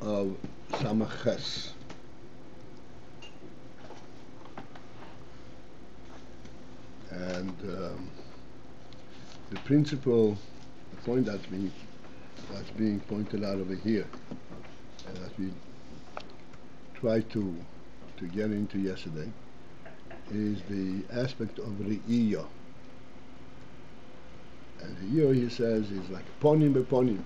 Of Samaches. And the principle, the point that's being pointed out over here, and that we tried to get into yesterday, is the aspect of Re'iyah. And Re'iyah, he says, is like panim panim.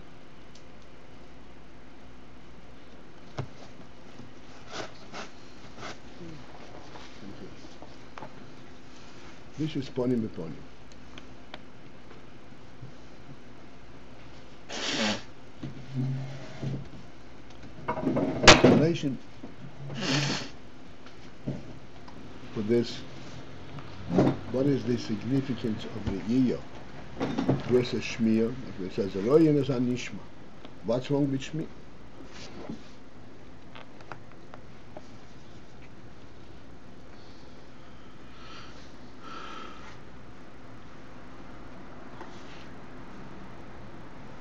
This is panim panim. Explanation for this: what is the significance of the Re'iyah versus Shmiya? It says Ayin is hanishmah. What's wrong with Shmiya?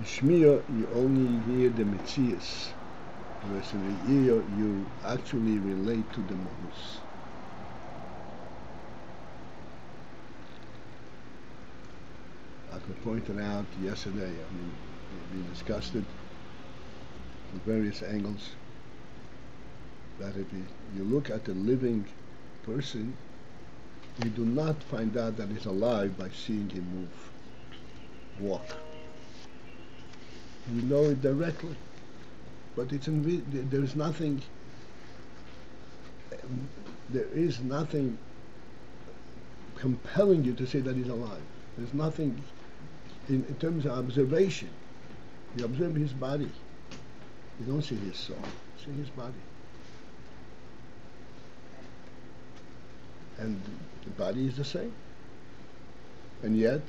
Shmiya, you only hear the metziut, whereas in the Re'iyah you actually relate to the mehus. As we pointed out yesterday, we discussed it from various angles, that if you look at a living person, you do not find out that he's alive by seeing him move, walk. You know it directly, but it's there is nothing compelling you to say that he's alive. There's nothing in terms of observation. You observe his body. You don't see his soul. You see his body. And the body is the same. And yet,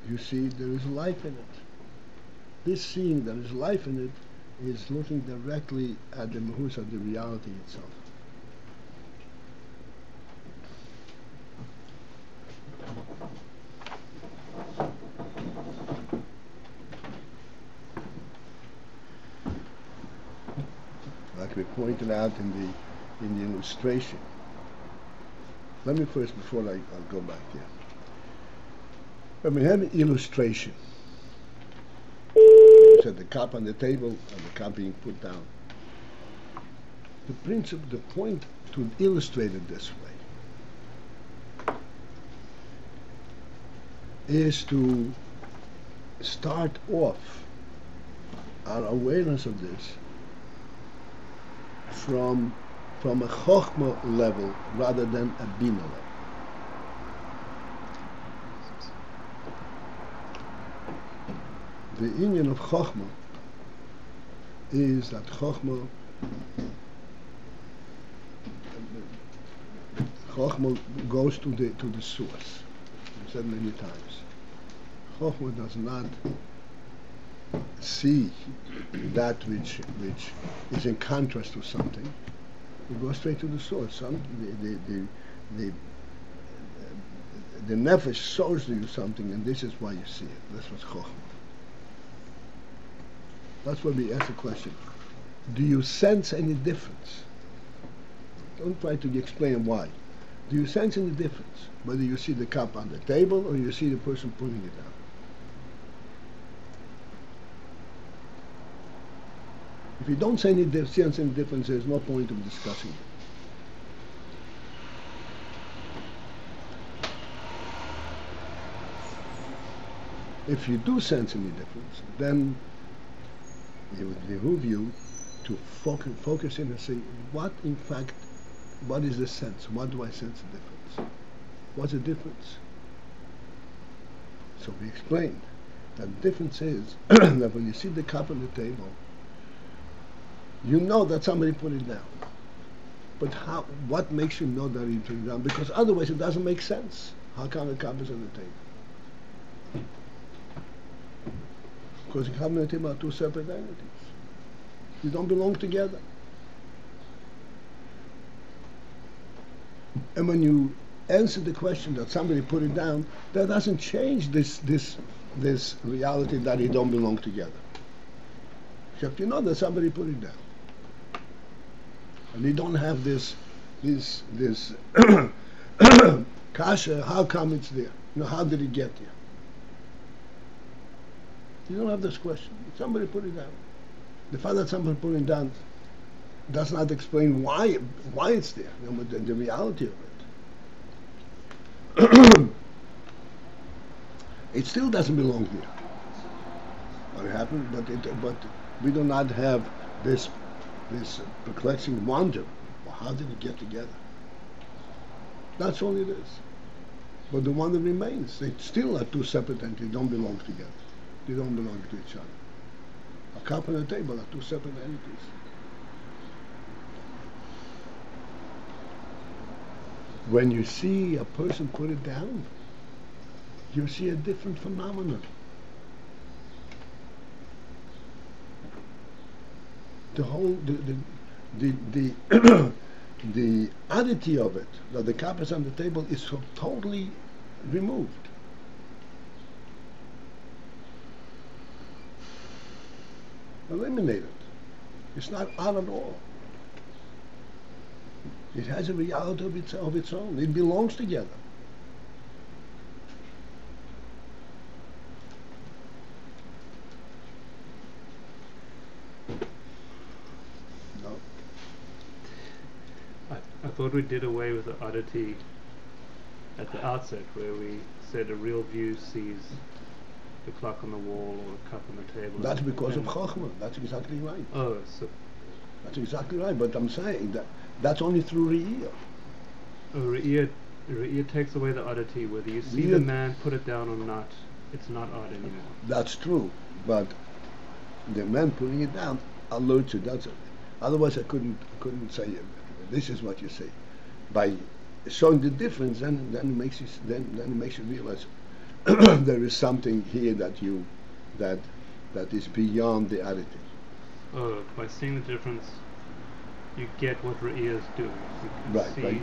you see there is life in it. This seeing there is life in it is looking directly at the mehus, at the reality itself. Like we pointed out in the illustration. Let me first, before I'll go back here. When we have an illustration, said the cup on the table and the cup being put down. The principle, the point to illustrate it this way is to start off our awareness of this from a chochmah level rather than a bina level. The union of chochmah is that chochmah goes to the source. I've said many times. Chochmah does not see that which is in contrast to something. It goes straight to the source. The nefesh shows you something, and this is why you see it. That's what's chochmah. That's why we ask the question, do you sense any difference? Don't try to explain why. Do you sense any difference? Whether you see the cup on the table or you see the person putting it down. If you don't sense any difference, there's no point of discussing it. If you do sense any difference, then it would behoove you to focus in and say, what is the sense? What do I sense the difference? What's the difference? So we explained that the difference is that when you see the cup on the table, you know that somebody put it down. But what makes you know that he put it down? Because otherwise it doesn't make sense. How come the cup is on the table? Because the cup and the table are two separate entities. They don't belong together. And when you answer the question that somebody put it down, that doesn't change this reality that they don't belong together. Except you know that somebody put it down. And they don't have this kasha, how come it's there? You know, how did it get there? You don't have this question. Somebody put it down. The fact that somebody put it down does not explain why it's there, the reality of it. It still doesn't belong here. What happened? But we do not have this perplexing wonder. Well, how did it get together? That's all it is. But the wonder remains. They still are two separate entities. They don't belong together. They don't belong to each other. A cup and a table are two separate entities. When you see a person put it down, you see a different phenomenon. The oddity of it, that the cup is on the table, is so totally removed. Eliminated. It's not odd at all. It has a reality of its own. It belongs together. No. I thought we did away with the oddity at the outset, where we said a real view sees the clock on the wall or a cup on the table. That's because of chochmah. That's exactly right. Oh, so that's exactly right. But I'm saying that that's only through re'iyah. Oh, re'iyah takes away the oddity. Whether you see the man put it down or not, it's not odd anymore. That's true. But the man putting it down alerts you. That's it. Otherwise, I couldn't say it. This is what you say. By showing the difference, then it makes you realize there is something here that is beyond the oddity. Oh, by seeing the difference, you get what re'iyah is doing. Right.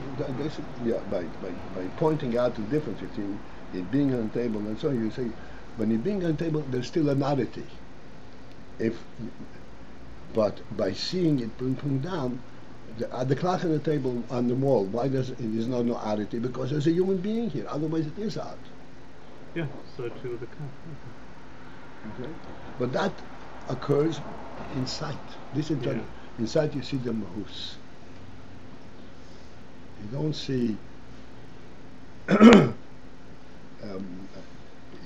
By pointing out the difference between it being on the table and so on, you say, when it being on the table, there's still an oddity. But by seeing it being down, the clock on the table on the wall, why is not no oddity? Because there's a human being here. Otherwise, it is odd. Yeah. So too the cup. Okay. But that occurs in sight. In sight, you see the mehus. You don't see.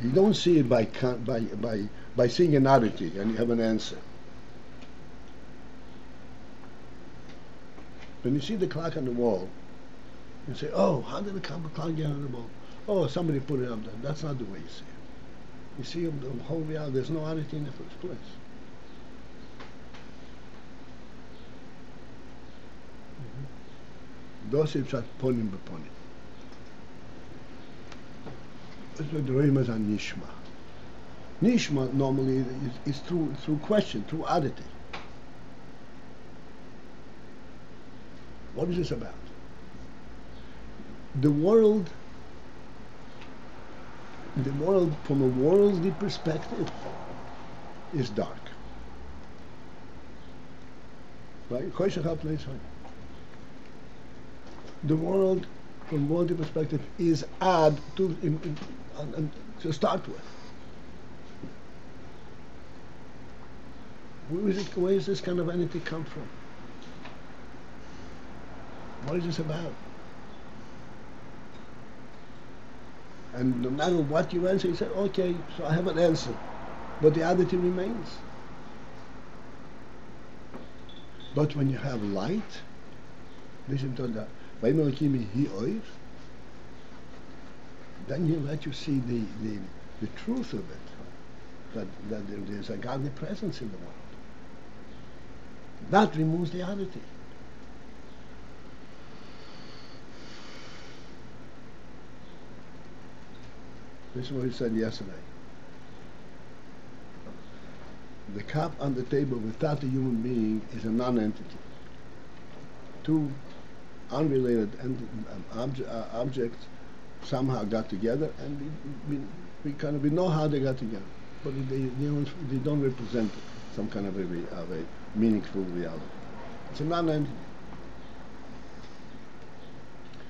You don't see it by seeing an oddity and you have an answer. When you see the clock on the wall, you say, "Oh, how did the clock get on the wall? Oh, somebody put it up there." That's not the way you see it. You see the whole reality. There's no oddity in the first place. Those are panim panim. That's what the Rema is on hanishmah. Hanishmah normally is through question, through oddity. What is this about? The world from a worldly perspective is dark. Right? The world from a worldly perspective is odd to start with. Where is this kind of entity come from? What is this about? And no matter what you answer, you say, okay, so I have an answer. But the oddity remains. But when you have light, listen to that. Then you let you see the truth of it. That there's a godly presence in the world. That removes the oddity. This is what he said yesterday. The cup on the table without a human being is a non-entity. Two unrelated objects somehow got together, and we know how they got together, but they don't represent some kind of a meaningful reality. It's a non-entity.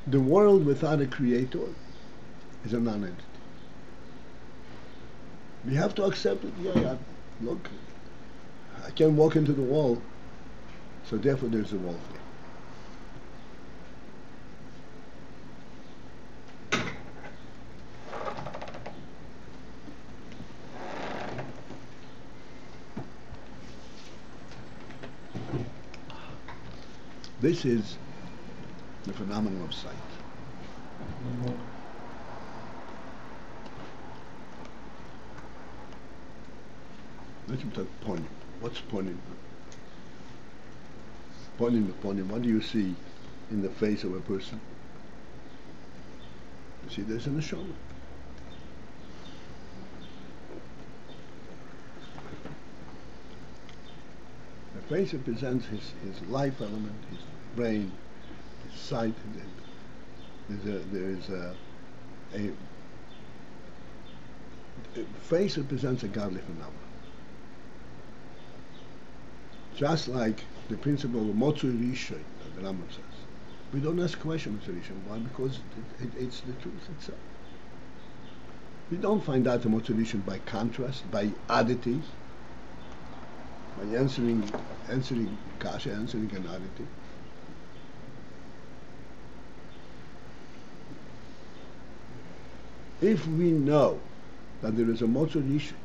The world without a creator is a non-entity. We have to accept it. Yeah, look, I can walk into the wall, so therefore there's a wall there. This is the phenomenon of sight. Let's talk panim. What's panim? Panim. What do you see in the face of a person? You see there's an neshama. The face represents his life element, his brain, his sight. There is a face represents a godly phenomenon. Just like the principle of motzu rishon that the Rambam says. We don't ask questions of rishon. Why? Because it's the truth itself. We don't find out the motzu rishon by contrast, by oddities, by answering kasha, answering an oddity. If we know that there is a motzu rishon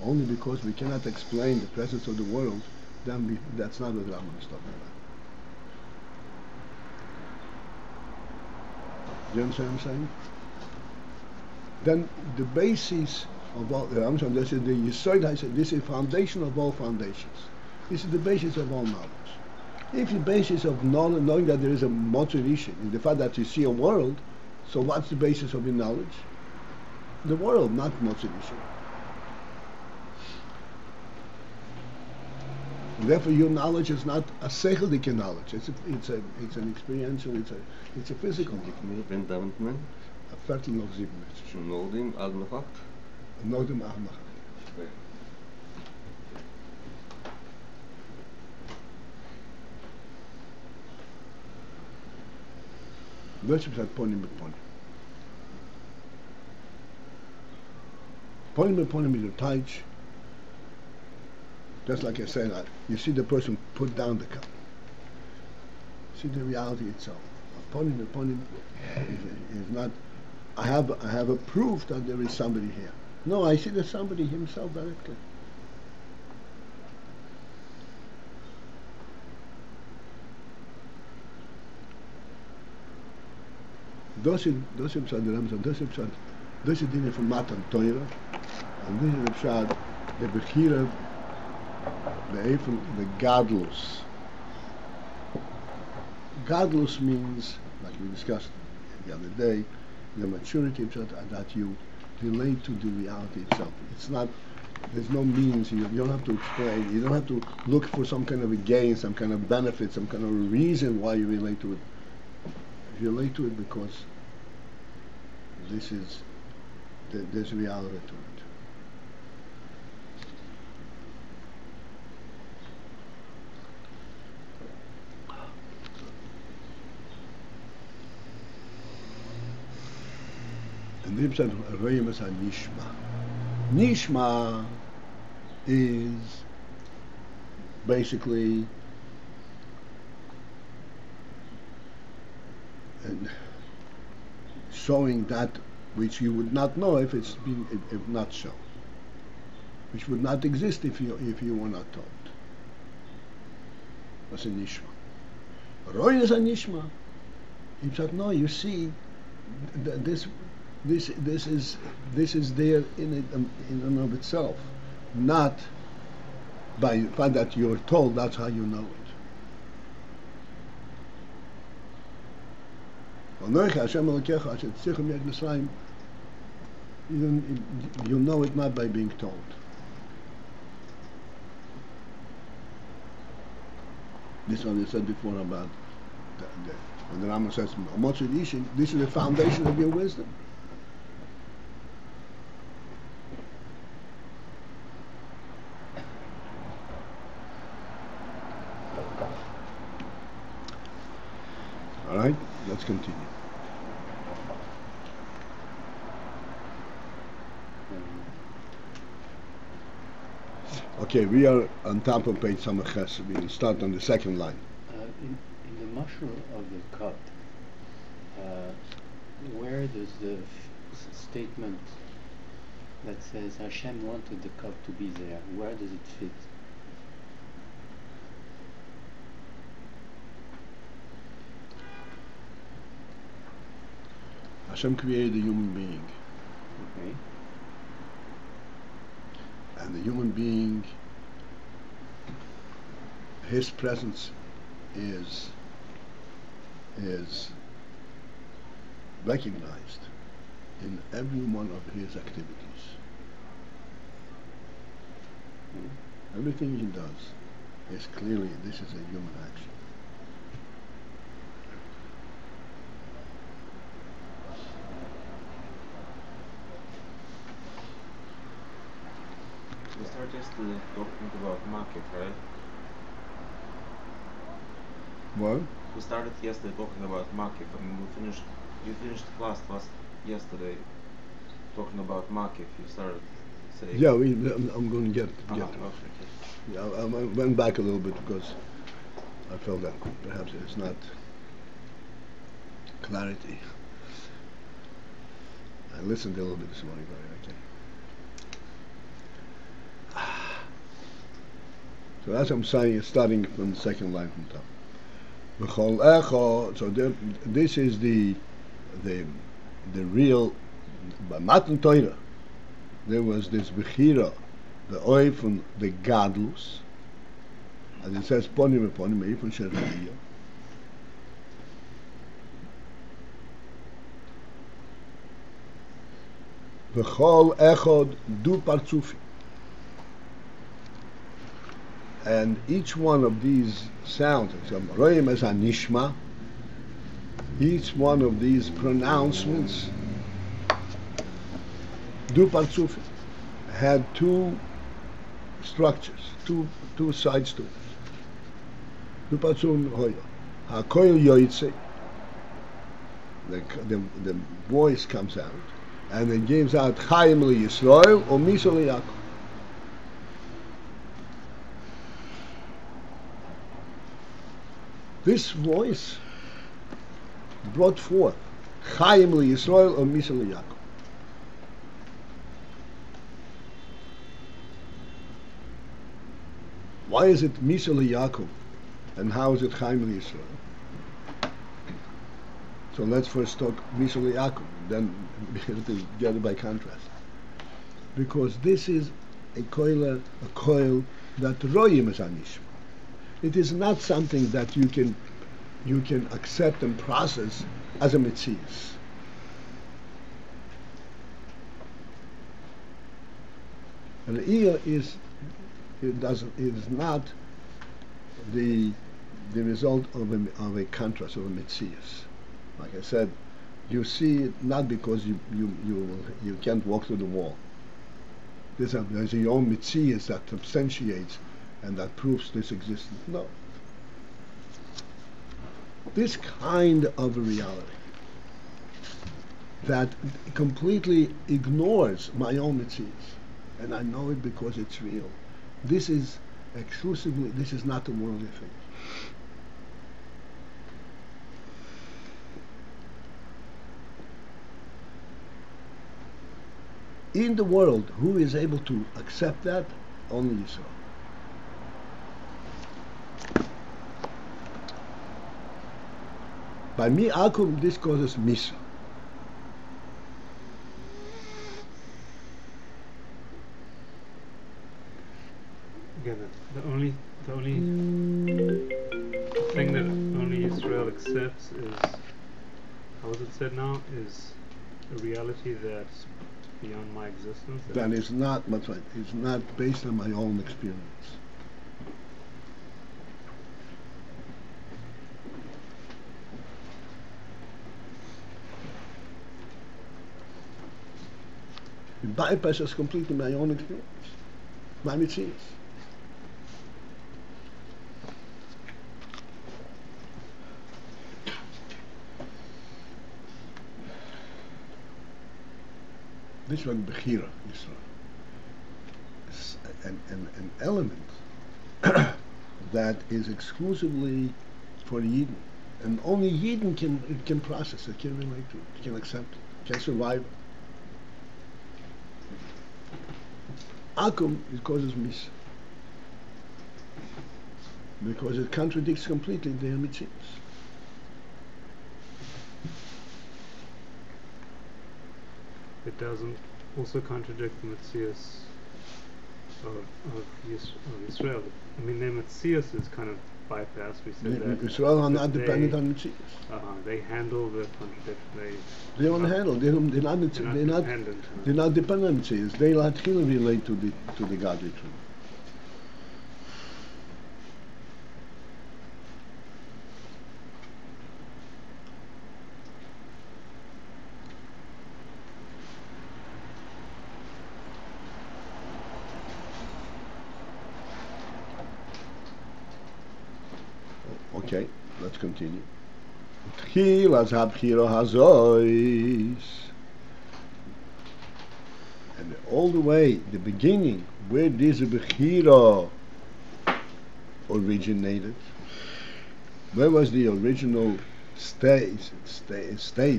only because we cannot explain the presence of the world, then that's not what Rambam is talking about. Do you understand what I'm saying? Then the basis of all, this is the yesod, I said, this is the foundation of all foundations. This is the basis of all knowledge. If the basis of knowing that there is a motzu rishon is the fact that you see a world, so what's the basis of your knowledge? The world, not motzu rishon. Therefore, your knowledge is not a seichelic knowledge. It's an experiential. It's a physical. Ik ben daar met men. Vertel nog 7 minuten. Nodim al nacht. Nodim al nacht. Dus je zegt panim met panim. Panim met panim is a touch. Just like I said, you see the person put down the cup. See the reality itself. Panim is not. I have a proof that there is somebody here. No, I see the somebody himself directly. Das ist Dinge von Matan Teure, und this is the pshat, the Bechira, the Gadlus. Gadlus means, like we discussed the other day, the maturity that you relate to the reality itself. It's not, there's no means, you don't have to explain, you don't have to look for some kind of a gain, some kind of benefit, some kind of a reason why you relate to it. You relate to it because there's reality to it. And this is hanishmah. Hanishmah is basically showing that which you would not know if it's been if not shown, which would not exist if you were not told. That's a nishma. Roy is a nishma. He said, no, you see, this is there in and of itself, not by the fact that you're told. That's how you know it. You know it not by being told. This one I said before about when the Rambam says, this is the foundation of your wisdom. All right, let's continue. Okay, we are on top of page Samachas. We will start on the second line. In the mashal of the cup, where does the statement that says Hashem wanted the cup to be there, where does it fit? Hashem created a human being. Okay. And the human being, his presence is recognized in every one of his activities. Everything he does is clearly, this is a human action. We started yesterday talking about market, right? What? We started yesterday talking about market. I mean, you finished class yesterday talking about market. You started saying... Yeah, I'm going to get Okay. Yeah, I went back a little bit because I felt that perhaps it's not clarity. I listened a little bit this morning, but okay. So as I'm saying, it's starting from the second line from top. V'chol echo. So this is the real. By Matan Torah, there was this bechira, the oil from the gadlus, and it says panim even sheriyah. V'chol echod du partzufi. And each one of these sounds, roim as hanishmah, each one of these pronouncements, du partzufi, had two structures, two sides to it. Du partzuf hoya, hakoil yoytze, the voice comes out, and it gives out Chaim li Yisrael or Misa li Yaakov. This voice brought forth Chaim li Yisrael or Misa li Yaakov. Why is it Misa li Yaakov, and how is it Chaim li Yisrael? So let's first talk Misa li Yaakov, then be able to get it by contrast. Because this is a coil that royim is hanishmah. It is not something that you can accept and process as a metziut. And the ear is not the result of a contrast, of a metziut. Like I said, you see it not because you can't walk through the wall. There's your own metziut that substantiates and that proves this existence. No. This kind of a reality that completely ignores my own metziut, and I know it because it's real. This is exclusively, this is not a worldly thing. In the world, who is able to accept that? Only Yisrael. By mi akum, this causes misa. Again, the only thing that only Israel accepts is, how is it said now, is a reality that's beyond my existence. That is not, that's right, it's not based on my own experience. It bypasses completely my own experience, my metziut. This one, Bechira, Yisrael, is an element that is exclusively for Yidden. And only Yidden can process it, can relate to it, can accept it, can survive it. Akum, it causes mis. Because it contradicts completely their metziut. It doesn't also contradict the metziut of Israel. I mean, their metziut is kind of bypassed. We said that Israel are not they, dependent on metziut. They handle the contradiction. They don't handle. They're not dependent. They're not dependent on metziut. They relate to the godly truth. Okay, let's continue. And all the way, the beginning, where this Bechira originated, where was the original state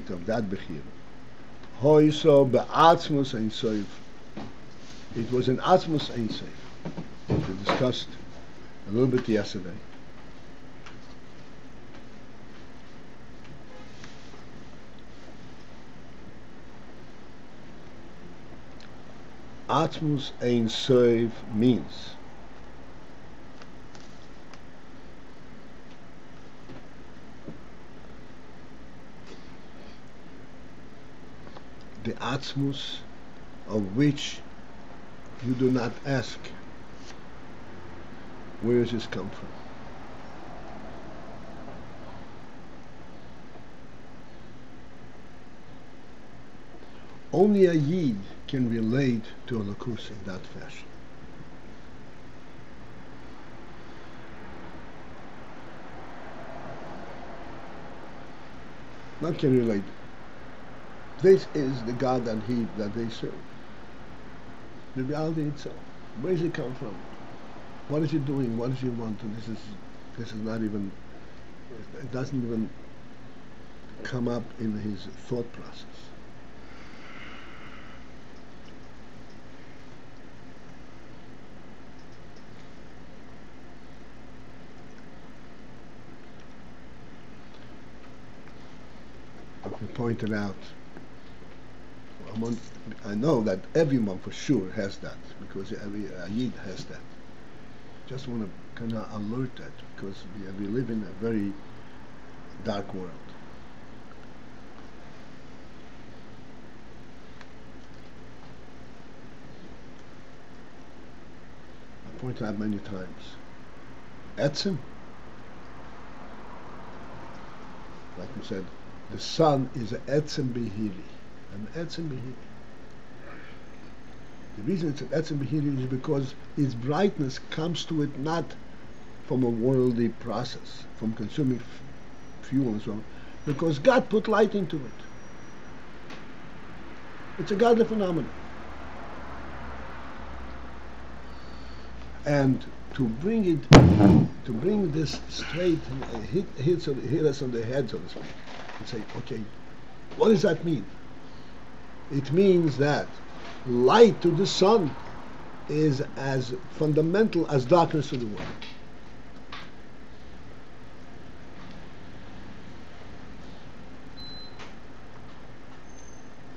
of that Bechira? Hoiso be'atzmus ein soif. It was an atzmus ein soif. We discussed a little bit yesterday. Atmos Ein Sof means the Atmos of which you do not ask, where does this come from? Only a Yid can relate to a Lakus in that fashion. Not can relate. This is the God that they serve. The reality itself. Where does it come from? What is he doing? What does he want? And this is not even. It doesn't even come up in his thought process. Pointed out, I know that everyone for sure has that, because every Yid has that. Just want to kind of alert that, because we live in a very dark world. I pointed out many times. Etzim, like we said, the sun is an etzem behiri, an etzem behiri. The reason it's an etzem behiri is because its brightness comes to it not from a worldly process, from consuming fuel and so on, because God put light into it. It's a godly phenomenon. And to bring this straight, hit us on the head, so to speak, and say, okay, what does that mean? It means that light to the sun is as fundamental as darkness to the world.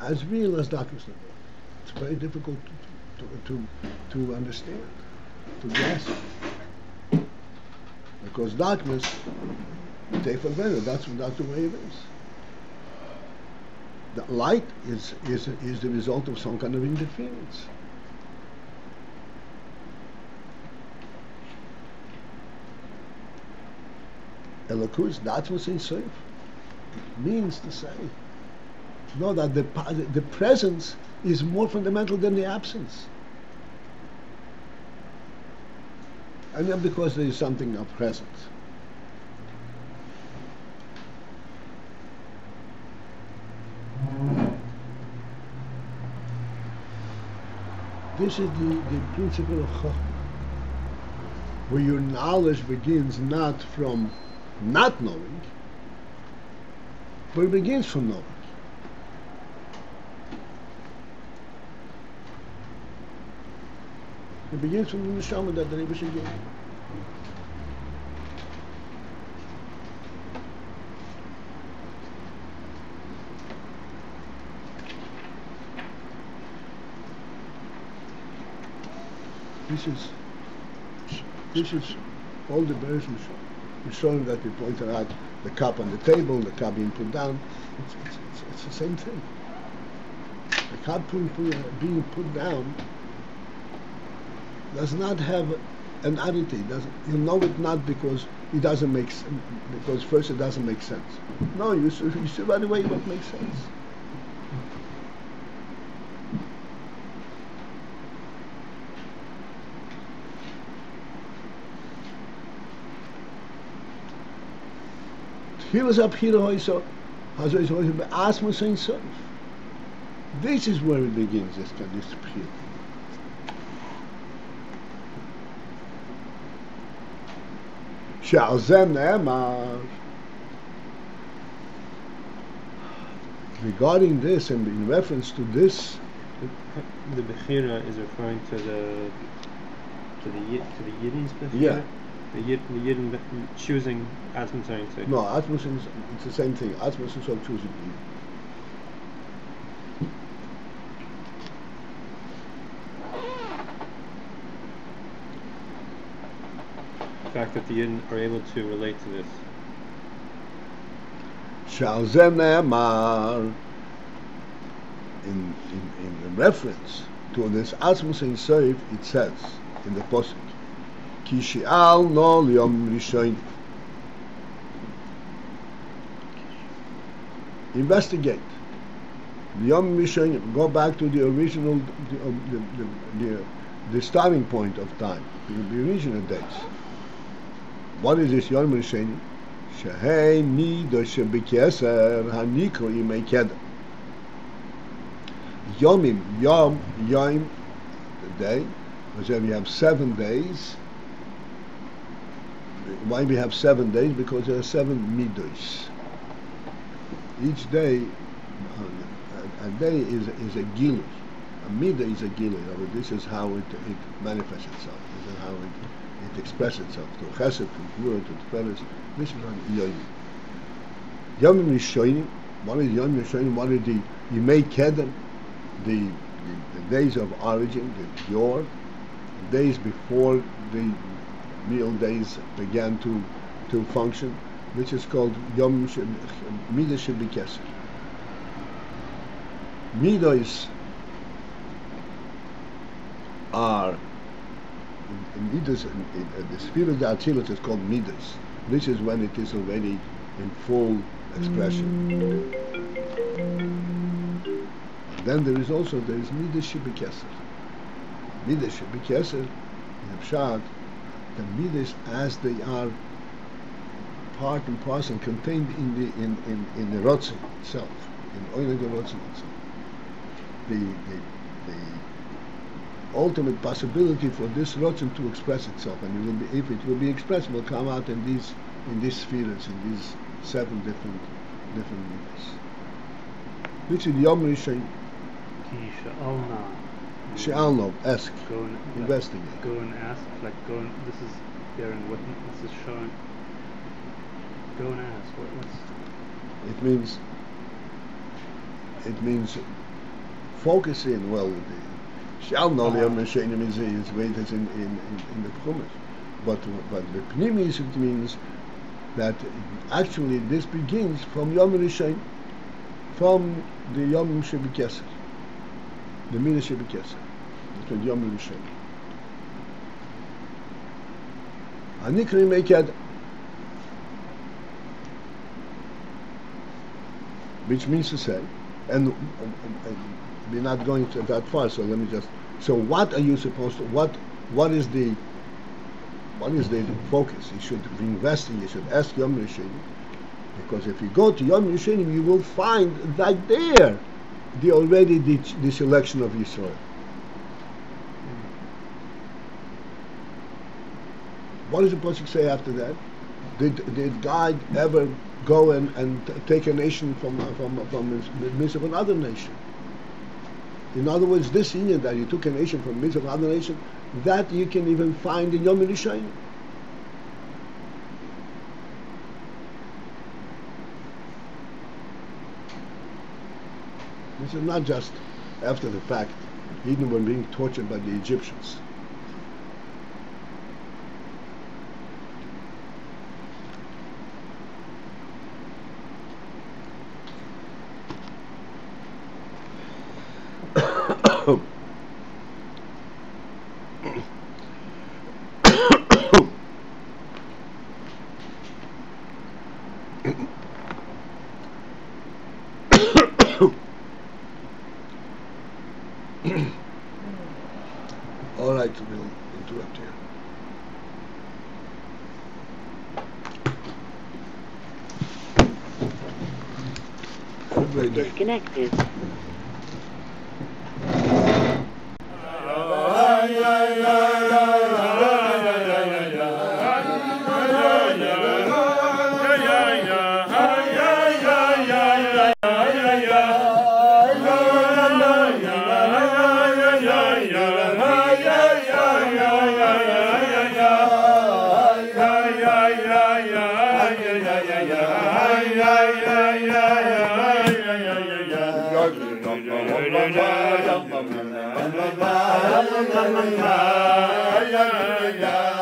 As real as darkness to the world. It's very difficult to understand, to grasp. Because darkness, take for granted, that's the way it is. The light is the result of some kind of interference. Elokus, that's what's in Seif. It means to say know that the presence is more fundamental than the absence. And not because there is something of present. This is the principle of chochmah, where your knowledge begins not from not knowing, but it begins from knowing. It begins from the neshama that the Rebbe gave. This is all the Beis we're showing that we pointed out the cup on the table, the cup being put down. It's the same thing. The cup being put down does not have an oddity. You know it not because it doesn't make sense. Because first it doesn't make sense. No, you see right away what makes sense. This is where it begins, this pure. Regarding this and in reference to this, the Bechira is referring to the Yiddi's Bechira? Yeah. The Yidden choosing Atmospheric. No, Atmospheric, it's the same thing. Atmospheric is all choosing. The fact that the Yidden are able to relate to this. In reference to this Atmospheric Seif, it says in the Pasuk, Ki she'al no liyom rishon. Investigate. Liyom rishon, go back to the original, the starting point of time, the original days. What is this Yom Rishon? Shehei nido shebikeser hanikro yimei kedem. Yom, the day, because we have 7 days. Why we have 7 days? Because there are 7 midos. Each day, a day is a gilui. A midah is a gilui. This is how it manifests itself. This is how it expresses itself. To chesed, to gvura, to tiferes. This is on Yom. Yom Rishonim. What is Yom Rishonim? What are the Yimei Kedem? The days of origin, the Yor, the days before the real days began to function, which is called Yom Midah Shebikeser. Midos are Midas, the sphere of the Atzilus is called Midas, which is when it is already in full expression. Then there is Midas Shebikeser. Midas Shebikeser, in Pshat, the Midas as they are part and parcel contained in the Rotzen itself, in Oyneg Rotzen itself. The ultimate possibility for this Rotzen to express itself, and it will be, if it will be expressed, will come out in these spheres, in these 7 different Midas. Which is Yom Rishon. She'alno, ask, investigate. Go and ask, this is bearing witness, this is showing. Go and ask, what's... It means focus in, she'alno Yom Rishonim is weighted in the Chumash. But the Pnimis, it means that actually this begins from Yom Rishon, from the Yom Shebikeser. The Midah Shebikeser. It's called Yom Rishon. Hanikro yimei kedem. Which means to say and we're not going to that far. So let me just. So what are you supposed to? What is the focus? You should be investing. You should ask Yom Rishonim, because if you go to Yom Rishonim, you will find that there, the selection of Yisrael. What does the Pasuk say after that? Did God ever go and take a nation from the midst of another nation? In other words, this union that you took a nation from the midst of another nation, that you can even find in Yom Rishonim. This is not just after the fact, even when being tortured by the Egyptians. All right, we'll interrupt here. Have a great day. Disconnected. Yeah.